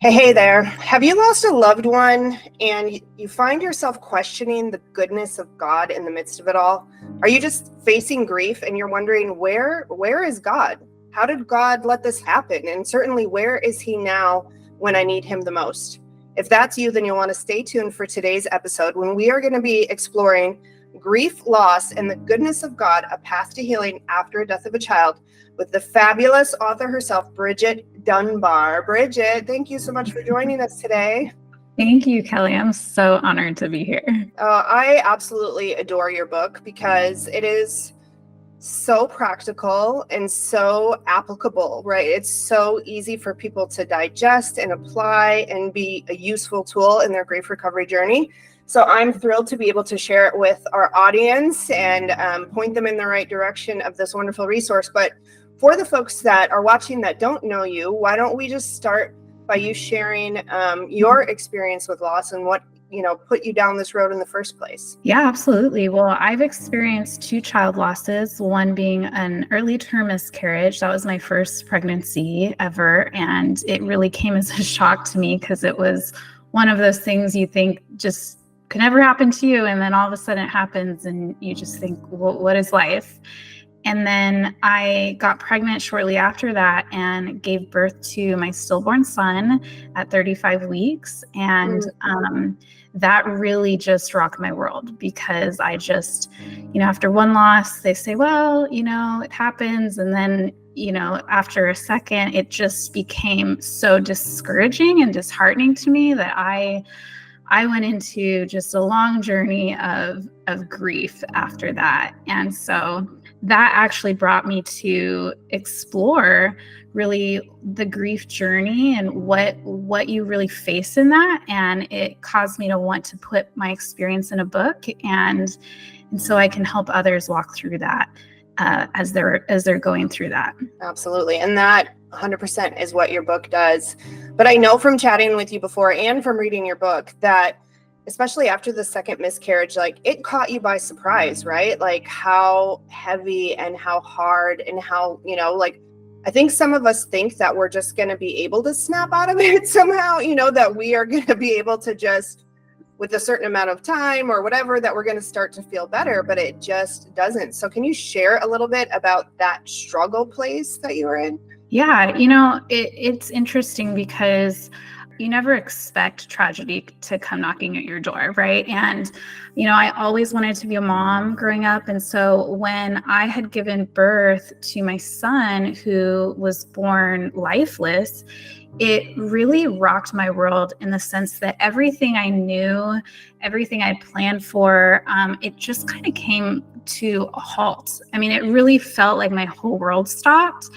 Hey there. Have you lost a loved one and you find yourself questioning the goodness of God in the midst of it all? Are you just facing grief and you're wondering where is God? How did God let this happen? And certainly, where is he now when I need him the most? If that's you, then you'll want to stay tuned for today's episode when we are going to be exploring grief, loss, and the goodness of God, a path to healing after a death of a child, with the fabulous author herself, Bridget Dunbar. Bridget, thank you so much for joining us today. Thank you, Kelly. I'm so honored to be here. I absolutely adore your book because it is so practical and so applicable, right? It's so easy for people to digest and apply and be a useful tool in their grief recovery journey. So I'm thrilled to be able to share it with our audience and point them in the right direction of this wonderful resource. But for the folks that are watching that don't know you, why don't we just start by you sharing your experience with loss and what put you down this road in the first place? Yeah, absolutely. Well, I've experienced 2 child losses, one being an early term miscarriage. That was my first pregnancy ever. And it really came as a shock to me because it was one of those things you think just could never happen to you. And then all of a sudden it happens and you just think, well, what is life? And then I got pregnant shortly after that and gave birth to my stillborn son at 35 weeks. And that really just rocked my world because I just, after one loss, they say, well, it happens. And then, after a second, it just became so discouraging and disheartening to me that I went into just a long journey of grief after that. And so that actually brought me to explore really the grief journey and what you really face in that. And it caused me to want to put my experience in a book and so I can help others walk through that as they're going through that. Absolutely. And that 100% is what your book does. But I know from chatting with you before and from reading your book that especially after the second miscarriage, like it caught you by surprise, right? Like how heavy and how hard and how, I think some of us think that we're just going to be able to snap out of it somehow, that we are going to be able to just with a certain amount of time or whatever, that we're going to start to feel better, but it just doesn't. So can you share a little bit about that struggle place that you were in? Yeah, it's interesting because you never expect tragedy to come knocking at your door, right? And, I always wanted to be a mom growing up. And so when I had given birth to my son, who was born lifeless, it really rocked my world in the sense that everything I knew, everything I planned for, it just kind of came to a halt. I mean, it really felt like my whole world stopped.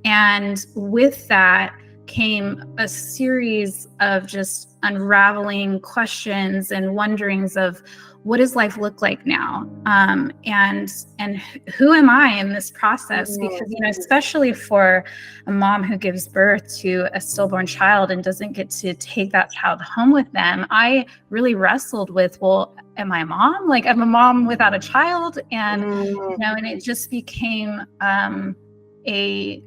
And with that came a series of just unraveling questions and wonderings of what does life look like now? And who am I in this process? Because, especially for a mom who gives birth to a stillborn child and doesn't get to take that child home with them, I really wrestled with, well, am I a mom? Like I'm a mom without a child. And, and it just became a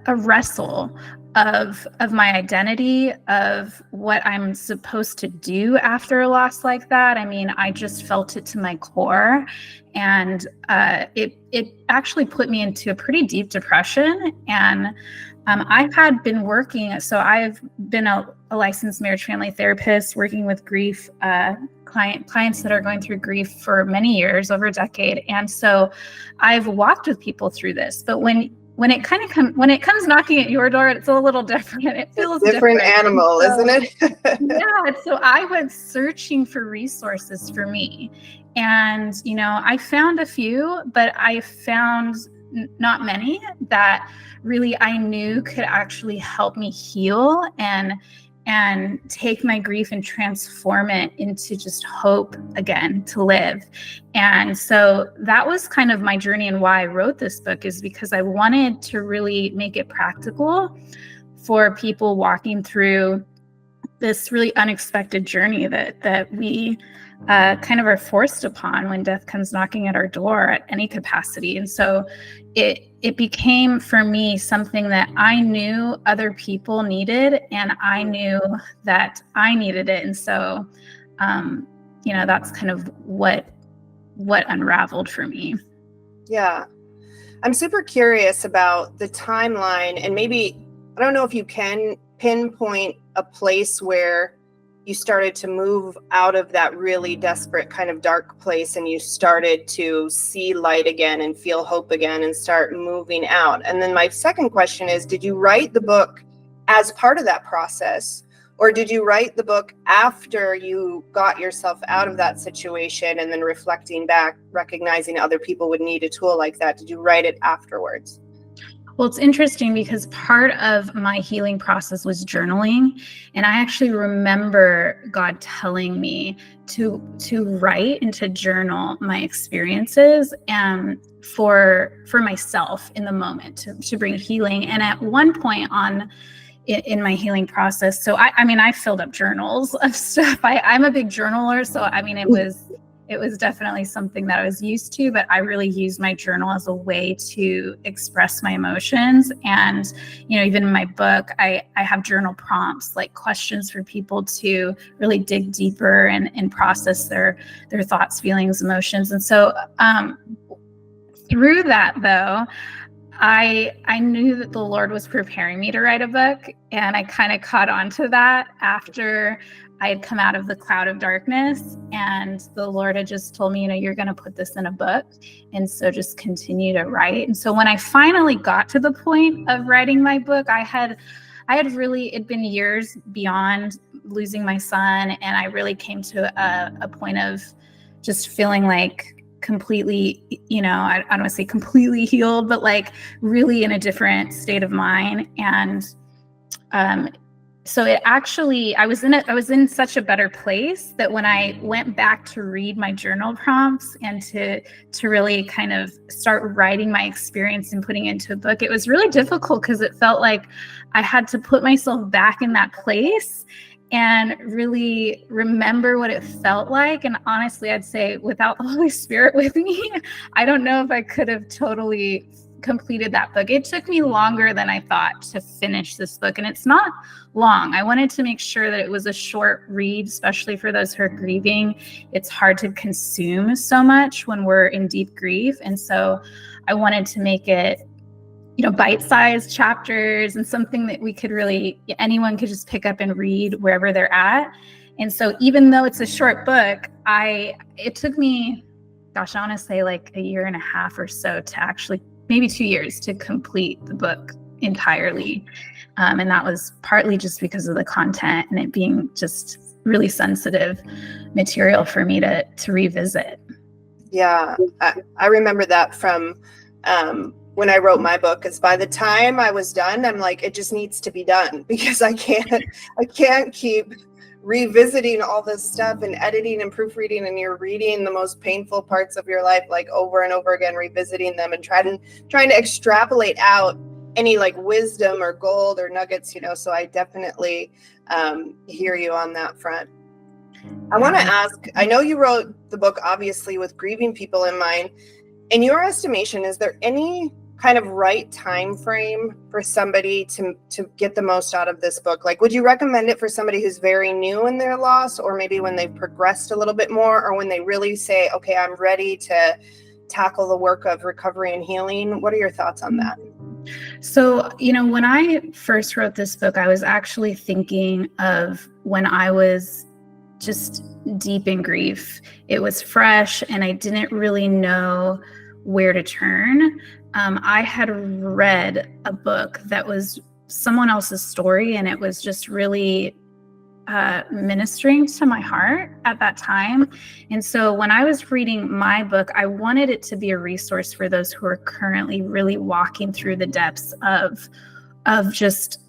wrestle of my identity, of what I'm supposed to do after a loss like that. I mean, I just felt it to my core, and it actually put me into a pretty deep depression. And I had been working, so I've been a licensed marriage family therapist working with grief clients that are going through grief for many years, over a decade. And so I've walked with people through this, but when it comes knocking at your door, it's a little different. It feels different animal, so, isn't it? Yeah. So I was searching for resources for me, and I found a few, but I found not many that really I knew could actually help me heal and take my grief and transform it into just hope again to live. And so that was kind of my journey, and why I wrote this book is because I wanted to really make it practical for people walking through this really unexpected journey that we kind of are forced upon when death comes knocking at our door at any capacity. And so it it became for me something that I knew other people needed, and I knew that I needed it. And so, that's kind of what unraveled for me. Yeah. I'm super curious about the timeline, and maybe, I don't know if you can pinpoint a place where you started to move out of that really desperate kind of dark place and you started to see light again and feel hope again and start moving out. And then my second question is, did you write the book as part of that process, or did you write the book after you got yourself out of that situation and then reflecting back, recognizing other people would need a tool like that? Did you write it afterwards? Well, it's interesting because part of my healing process was journaling, and I actually remember God telling me to write and to journal my experiences for myself in the moment to bring healing. And at one point in my healing process, so I filled up journals of stuff. I'm a big journaler, so it was definitely something that I was used to, but I really used my journal as a way to express my emotions. And, even in my book, I have journal prompts, like questions for people to really dig deeper and process their thoughts, feelings, emotions. And so through that, though, I knew that the Lord was preparing me to write a book, and I kind of caught on to that after I had come out of the cloud of darkness, and the Lord had just told me, you're going to put this in a book. And so just continue to write. And so when I finally got to the point of writing my book, I had really, it'd been years beyond losing my son. And I really came to a point of just feeling like completely, I don't want to say completely healed, but like really in a different state of mind. And, so it actually, I was in such a better place that when I went back to read my journal prompts and to really kind of start writing my experience and putting it into a book, it was really difficult because it felt like I had to put myself back in that place and really remember what it felt like. And honestly, I'd say without the Holy Spirit with me, I don't know if I could have totally completed that book. It took me longer than I thought to finish this book, and it's not long. I wanted to make sure that it was a short read, especially for those who are grieving. It's hard to consume so much when we're in deep grief, and so I wanted to make it, bite-sized chapters and something that we could really, anyone could just pick up and read wherever they're at. And so even though it's a short book, it took me, I want to say like a year and a half or so to actually, maybe 2 years to complete the book entirely. And that was partly just because of the content and it being just really sensitive material for me to revisit. Yeah, I remember that from when I wrote my book, because by the time I was done, I'm like, it just needs to be done because I can't keep revisiting all this stuff and editing and proofreading, and you're reading the most painful parts of your life like over and over again, revisiting them and trying to extrapolate out any like wisdom or gold or nuggets, so I definitely hear you on that front. I want to ask, I know you wrote the book obviously with grieving people in mind. In your estimation, is there any kind of right time frame for somebody to get the most out of this book? Like, would you recommend it for somebody who's very new in their loss, or maybe when they've progressed a little bit more, or when they really say, okay, I'm ready to tackle the work of recovery and healing? What are your thoughts on that? So, when I first wrote this book, I was actually thinking of when I was just deep in grief. It was fresh and I didn't really know where to turn. I had read a book that was someone else's story, and it was just really ministering to my heart at that time. And so when I was reading my book, I wanted it to be a resource for those who are currently really walking through the depths of just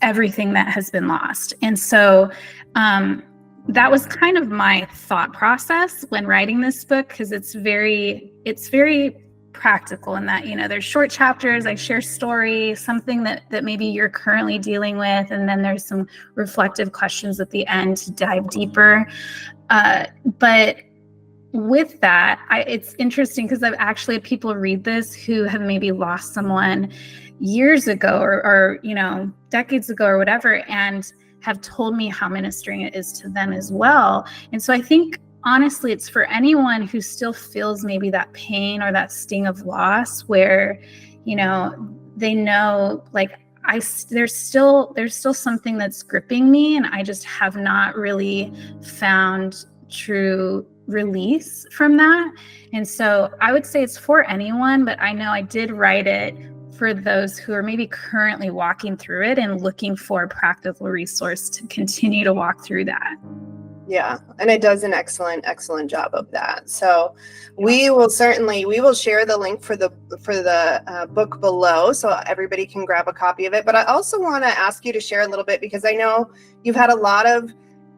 everything that has been lost. And so that was kind of my thought process when writing this book, because it's very practical in that, there's short chapters, I share story, something that maybe you're currently dealing with, and then there's some reflective questions at the end to dive deeper. But with that, it's interesting because I've actually had people read this who have maybe lost someone years ago or decades ago or whatever, and have told me how ministering it is to them as well. And so I think honestly, it's for anyone who still feels maybe that pain or that sting of loss, where, they know like there's still something that's gripping me, and I just have not really found true release from that. And so I would say it's for anyone, but I know I did write it for those who are maybe currently walking through it and looking for a practical resource to continue to walk through that. Yeah, and it does an excellent job of that. So we will share the link for the book below, so everybody can grab a copy of it. But I also want to ask you to share a little bit, because I know you've had a lot of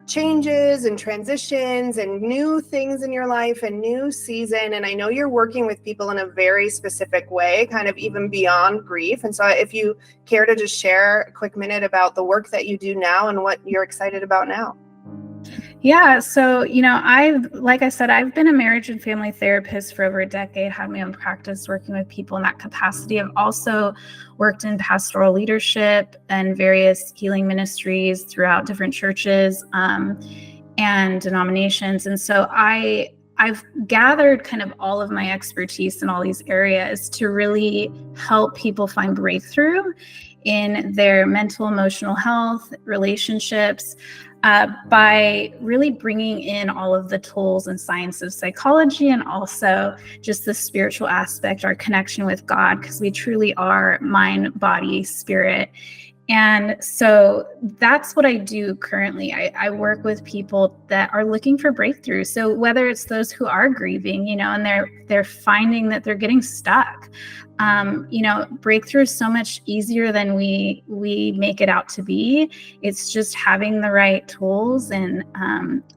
changes and transitions and new things in your life and new season. And I know you're working with people in a very specific way, kind of even beyond grief. And so if you care to just share a quick minute about the work that you do now and what you're excited about now. Yeah. So, like I said, I've been a marriage and family therapist for over a decade, had my own practice working with people in that capacity. I've also worked in pastoral leadership and various healing ministries throughout different churches and denominations. And so I've gathered kind of all of my expertise in all these areas to really help people find breakthrough in their mental, emotional health, relationships, by really bringing in all of the tools and science of psychology, and also just the spiritual aspect, our connection with God, because we truly are mind, body, spirit. And so that's what I do currently. I work with people that are looking for breakthrough. So whether it's those who are grieving, and they're finding that they're getting stuck, breakthrough is so much easier than we make it out to be. It's just having the right tools and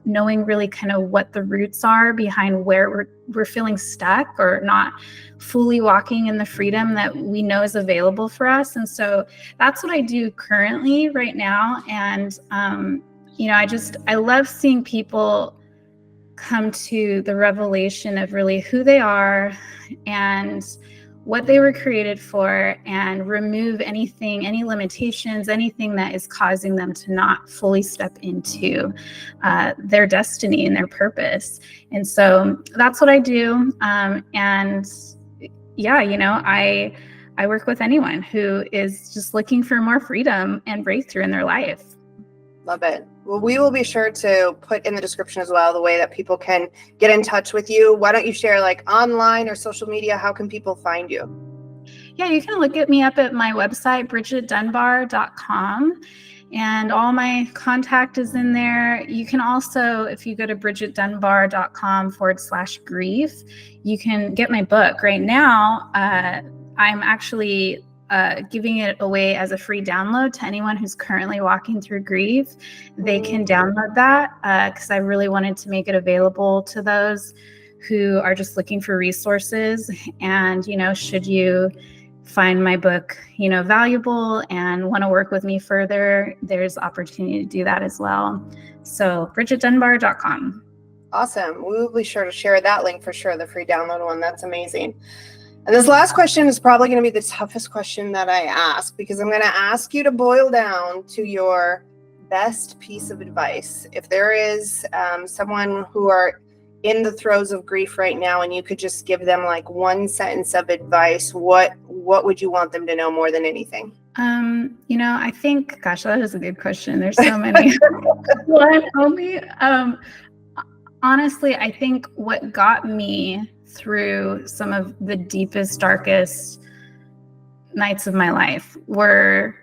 knowing really kind of what the roots are behind where we're feeling stuck or not fully walking in the freedom that we know is available for us. And so that's what I do currently right now. And, I love seeing people come to the revelation of really who they are and what they were created for, and remove any limitations, anything that is causing them to not fully step into their destiny and their purpose. And so that's what I do. I work with anyone who is just looking for more freedom and breakthrough in their life. Love it. Well, we will be sure to put in the description as well the way that people can get in touch with you. Why don't you share online or social media? How can people find you? Yeah, you can look at me up at my website, bridgetdunbar.com. And all my contact is in there. You can also, if you go to bridgetdunbar.com/grief, you can get my book. Right now, I'm actually giving it away as a free download to anyone who's currently walking through grief. They can download that because I really wanted to make it available to those who are just looking for resources. And, should you find my book, valuable and want to work with me further, there's opportunity to do that as well. So bridgetdunbar.com. Awesome. We will be sure to share that link for sure, the free download one. That's amazing. And this last question is probably going to be the toughest question that I ask, because I'm going to ask you to boil down to your best piece of advice. If there is someone who are in the throes of grief right now, and you could just give them one sentence of advice, what would you want them to know more than anything? I think, gosh, that is a good question. There's so many. Honestly, I think what got me through some of the deepest, darkest nights of my life were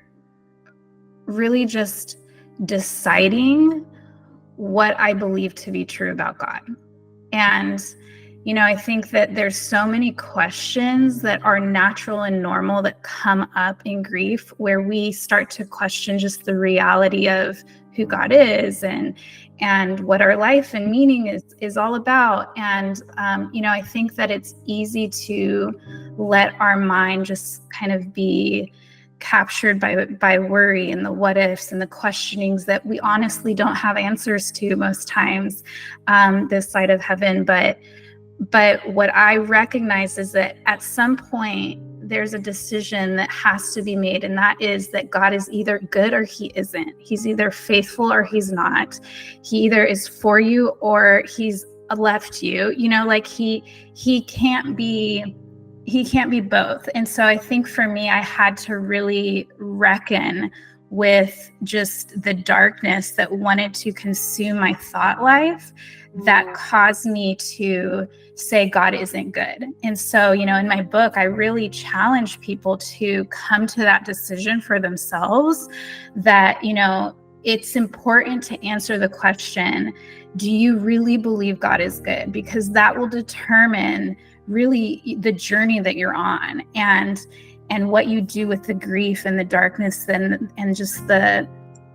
really just deciding what I believe to be true about God. And, I think that there's so many questions that are natural and normal that come up in grief, where we start to question just the reality of who God is and what our life and meaning is all about. And, I think that it's easy to let our mind just kind of be captured by worry and the what ifs and the questionings that we honestly don't have answers to most times, this side of heaven. But what I recognize is that at some point there's a decision that has to be made, and that is that God is either good or he isn't. He's either faithful or he's not. He either is for you or he's left you. Like he can't be both. And so I think for me, I had to really reckon with just the darkness that wanted to consume my thought life, that caused me to say God isn't good. And so, in my book, I really challenge people to come to that decision for themselves, that, it's important to answer the question, do you really believe God is good? Because that will determine really the journey that you're on, and what you do with the grief and the darkness and just the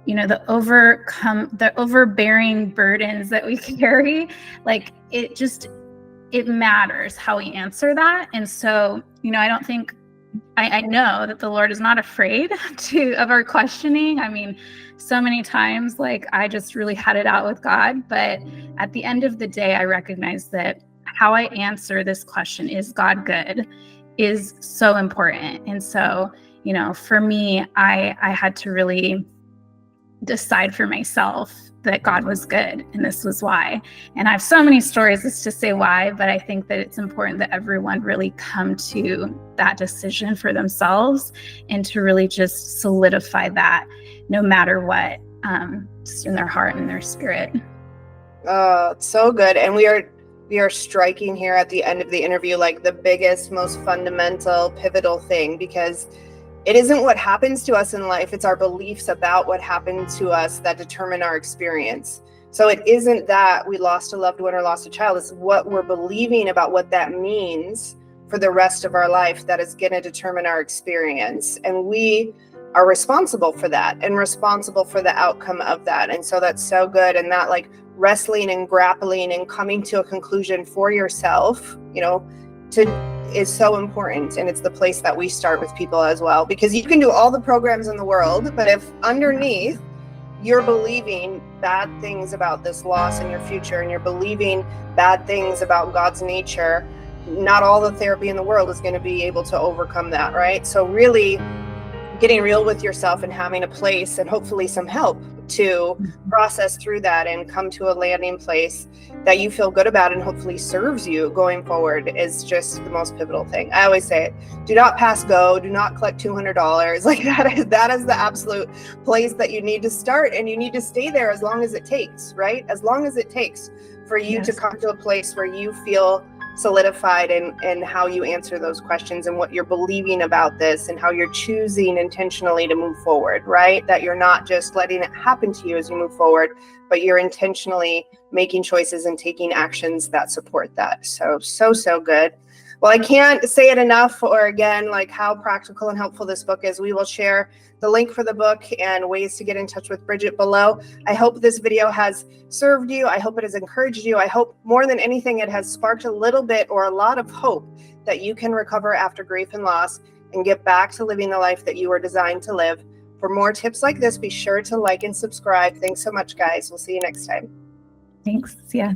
the overbearing burdens that we carry. Like it matters how we answer that. And so, I don't think, I know that the Lord is not afraid of our questioning. I mean, so many times, like, I just really had it out with God. But at the end of the day, I recognize that how I answer this question, is God good, is so important. And so, for me, I had to really decide for myself that God was good, and this was why. And I have so many stories as to say why, but I think that it's important that everyone really come to that decision for themselves, and to really just solidify that no matter what, just in their heart and their spirit. Oh, it's so good. And we are striking here at the end of the interview, like the biggest, most fundamental, pivotal thing, because it isn't what happens to us in life, it's our beliefs about what happened to us that determine our experience. So it isn't that we lost a loved one or lost a child, it's what we're believing about what that means for the rest of our life that is going to determine our experience. And we are responsible for that and responsible for the outcome of that. And so that's so good. And that, like, wrestling and grappling and coming to a conclusion for yourself, is so important. And it's the place that we start with people as well, because you can do all the programs in the world, but if underneath you're believing bad things about this loss in your future, and you're believing bad things about God's nature, not all the therapy in the world is going to be able to overcome that, right? So really getting real with yourself and having a place and hopefully some help to process through that and come to a landing place that you feel good about and hopefully serves you going forward is just the most pivotal thing. I always say it, do not pass go, do not collect $200. Like that is the absolute place that you need to start, and you need to stay there as long as it takes, right? As long as it takes for you to come to a place where you feel solidified in how you answer those questions and what you're believing about this and how you're choosing intentionally to move forward, right? That you're not just letting it happen to you as you move forward, but you're intentionally making choices and taking actions that support that. So good. Well, I can't say it enough, or again, like how practical and helpful this book is. We will share the link for the book and ways to get in touch with Bridget below. I hope this video has served you. I hope it has encouraged you. I hope more than anything, it has sparked a little bit or a lot of hope that you can recover after grief and loss and get back to living the life that you were designed to live. For more tips like this, be sure to like and subscribe. Thanks so much, guys. We'll see you next time. Thanks. Yeah.